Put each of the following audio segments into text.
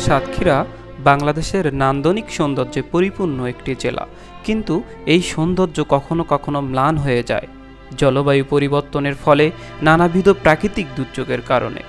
সাতক্ষীরা বাংলাদেশের নান্দনিক সৌন্দর্যে পরিপূর্ণ একটি জেলা, কিন্তু এই সৌন্দর্য কখনো কখনো ম্লান হয়ে যায় জলবায়ু পরিবর্তনের ফলে নানাবিধ প্রাকৃতিক দুর্যোগের কারণে।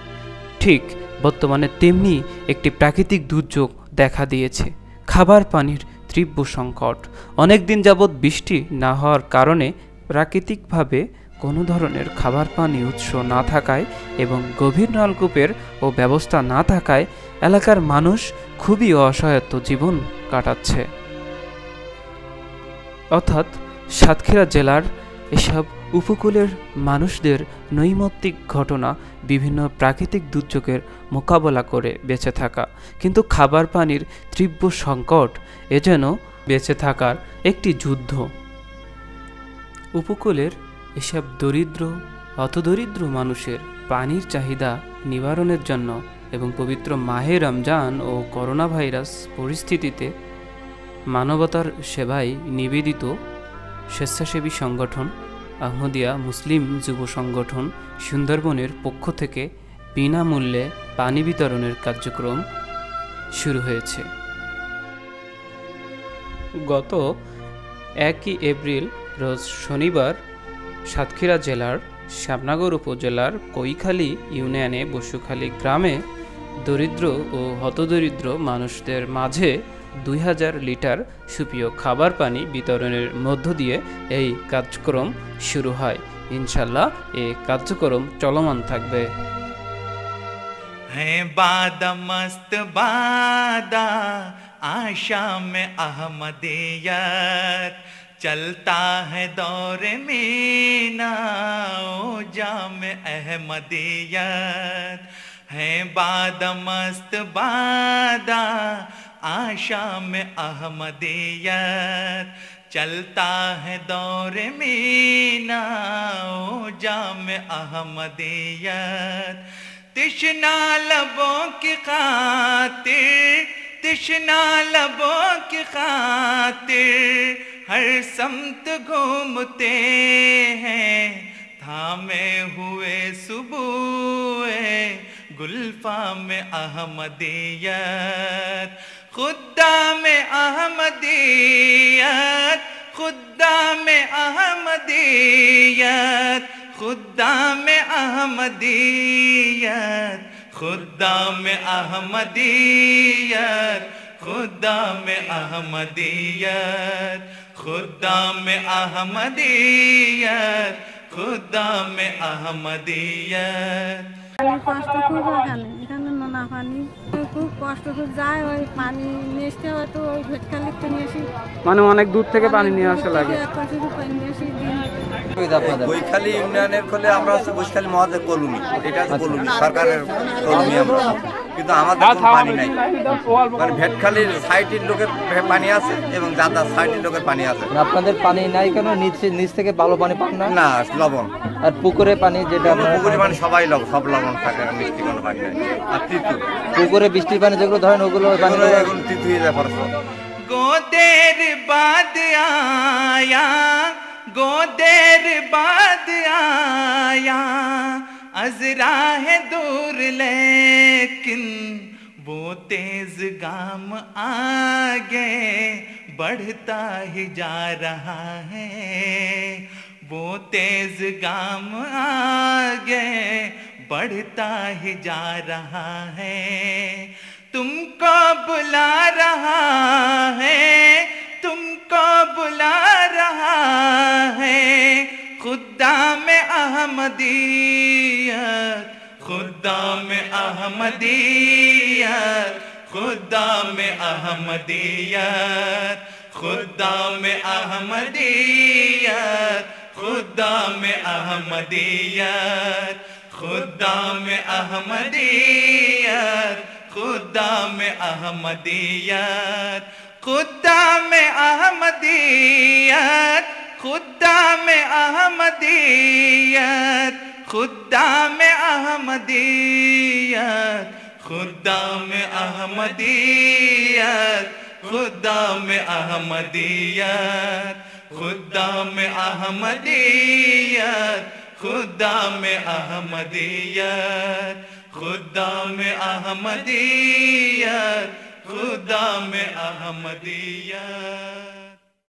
ঠিক বর্তমানে তেমনি একটি প্রাকৃতিক দুর্যোগ দেখা দিয়েছে, খাবার পানির তীব্র সংকট। অনেক দিন যাবৎ বৃষ্টি না হওয়ার কারণে প্রাকৃতিকভাবে কোনো ধরনের খাবার পানি উৎস না থাকায় এবং গভীর নলকূপের ও ব্যবস্থা না থাকায় এলাকার মানুষ খুবই অসহায়ত্ব জীবন কাটাচ্ছে। অর্থাৎ সাতক্ষীরা জেলার এসব উপকূলের মানুষদের নৈমিত্তিক ঘটনা বিভিন্ন প্রাকৃতিক দুর্যোগের মোকাবেলা করে বেঁচে থাকা, কিন্তু খাবার পানির তীব্র সংকট এ যেন বেঁচে থাকার একটি যুদ্ধ। উপকূলের এসব দরিদ্র হতদরিদ্র মানুষের পানির চাহিদা নিবারণের জন্য এবং পবিত্র মাহে রমজান ও করোনা ভাইরাস পরিস্থিতিতে মানবতার সেবায় নিবেদিত স্বেচ্ছাসেবী সংগঠন আহমদিয়া মুসলিম যুব সংগঠন সুন্দরবনের পক্ষ থেকে বিনামূল্যে পানি বিতরণের কার্যক্রম শুরু হয়েছে। গত 1 এপ্রিল রোজ শনিবার সাতক্ষীরা জেলার শ্যামনগর উপজেলার কৈখালী ইউনিয়নে বসুখালী গ্রামে দরিদ্র ও হতদরিদ্র মানুষদের মাঝে 2000 লিটার সুপেয় খাবার পানি বিতরণের মধ্য দিয়ে এই কার্যক্রম শুরু হয়। ইনশাল্লাহ এই কার্যক্রম চলমান থাকবে। हैं बादा मस्त बादा आशा में अहमदियत चलता है दौर मीना ओ जाम अहमदियत हैं बादा मस्त बादा आशा में अहमदियत चलता है दौर मीना ओ जाम अहमदियत तिश्ना लबों की खातिर तिश्ना लबों की खातिर हर समत घूमते हैं थामे हुए सुबह गुल्फा में अहमदियत खुदा में अहमदियत खुदा में अहमदियत खुदा में अहमदियत खुदा में अहमदियत खुदा में अहमदियत खुदा में अहमदियत खुदा में अहमदियत। কষ্ট খুব এখানে নোনা পানি খুব কষ্ট খুব যায়, ওই পানি নিয়ে আসতে হয়তো ওই ভেটখালিতে নিয়ে আসি, মানে অনেক দূর থেকে পানি নিয়ে আসা লাগে। কৈখালী ইউনিয়নের খোলে আমরা হচ্ছে বৈশালী মহাদের কলোনি, এটা হচ্ছে কলোনি সরকারের কলোনি আমরা, কিন্তু আমাদের কোনো পানি নাই। মানে ভেটখালির সাইটের লোকের পানি আছে এবং জাদার সাইটের লোকের পানি আছে। আপনাদের পানি নাই কেন? নিচ থেকে ভালো পানি পান না? না, লবণ। আর পুকুরে পানি যেটা পুকুরে পানি সবাই সব লবণ থাকে, মিষ্টি কোনো পানি নাই। আর তিতু পুকুরে বৃষ্টির পানি যেগুলো ধরেন ওগুলো পানি তিতু হয়ে যায় পরস্পর। गोदेर बाद आया गोदेर बाद आया अजरा है दूर लेकिन वो तेज गाम आगे बढ़ता ही जा रहा है वो तेज गाम आगे बढ़ता ही जा रहा है तुमको बुला रहा है तुमको बुला रहा है खुदा में अहमदियत खुदा में अहमदियत खुदा में अहमदियत खुदा में अहमदियत खुदा में अहमदियत खुदा में अहमदियत खुदा में अहमदियत खुदा में अहमदियत खुदा में अहमदियत खुदा में अहमदियत खुदा में अहमदियत खुदा में अहमदियत खुदा में अहमदियत खुदा में अहमदियत खुदा में अहमदियत खुदा में अहमदियत